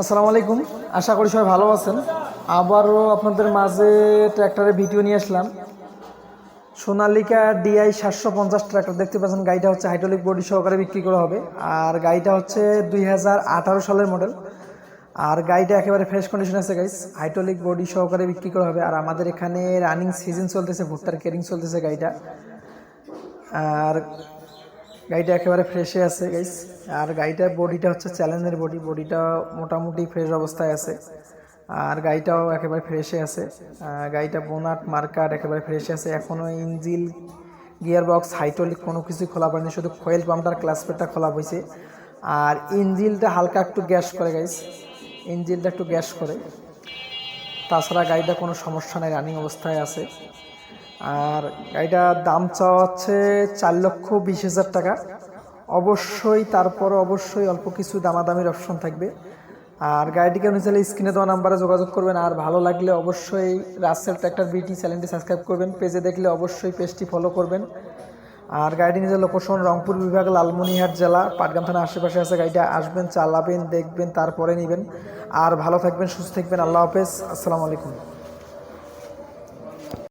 আসসালামু আলাইকুম। আশা করি সবাই ভালো আছেন। আবারও আপনাদের মাঝে ট্র্যাক্টরের ভিডিও নিয়ে আসলাম। সোনালিকা DI 750 ট্র্যাক্টর দেখতে পাচ্ছেন। গাড়িটা হচ্ছে হাইড্রোলিক বডি সহকারে বিক্রি করা হবে। আর গাড়িটা হচ্ছে 2018 সালের মডেল। আর গাড়িটা একেবারে ফ্রেশ কন্ডিশন আছে গাইস। হাইড্রোলিক বডি সহকারে বিক্রি করা হবে। আর আমাদের এখানে রানিং সিজন চলতেছে, ভুট্টার কেরিং চলতেছে গাড়িটা। আর গাড়িটা একেবারে ফ্রেশে আছে গাইস। আর গাড়িটার বডিটা হচ্ছে চ্যালেঞ্জের বডি, বডিটা মোটামুটি ফ্রেশ অবস্থায় আছে। আর গাড়িটাও একেবারে ফ্রেশে আছে। গাড়িটা বোনাট মার্কাট একেবারে ফ্রেশে আছে। এখনও ইঞ্জিল গিয়ার বক্স হাইড্রোলিক কোনো কিছুই খোলা পড়েনি, শুধু কয়েল পাম্পটার ক্লাস প্লেটটা খোলা হয়েছে। আর ইঞ্জিলটা হালকা একটু গ্যাস করে গাইস, ইঞ্জিলটা একটু গ্যাস করে। তাছাড়া গাড়িটা কোনো সমস্যা নেই, রানিং অবস্থায় আছে। আর গাড়িটার দাম চাওয়া হচ্ছে 4,20,000 টাকা। অবশ্যই অল্প কিছু দামাদামির অপশন থাকবে। আর গাড়িটিকে আপনি চাইলে স্ক্রিনে দেওয়া নাম্বারে যোগাযোগ করবেন। আর ভালো লাগলে অবশ্যই রাসেল ট্র্যাক্টর বিটি চ্যানেলটি সাবস্ক্রাইব করবেন। পেজে দেখলে অবশ্যই পেজটি ফলো করবেন। আর গাড়িটি নিজের লোকেশন রংপুর বিভাগ, লালমনিরহাট জেলা, পাটগ্রাম থানার আশেপাশে আছে। গাড়িটা আসবেন, চালাবেন, দেখবেন, তারপরে নেবেন। আর ভালো থাকবেন, সুস্থ থাকবেন। আল্লাহ হাফেজ, আসসালামু আলাইকুম।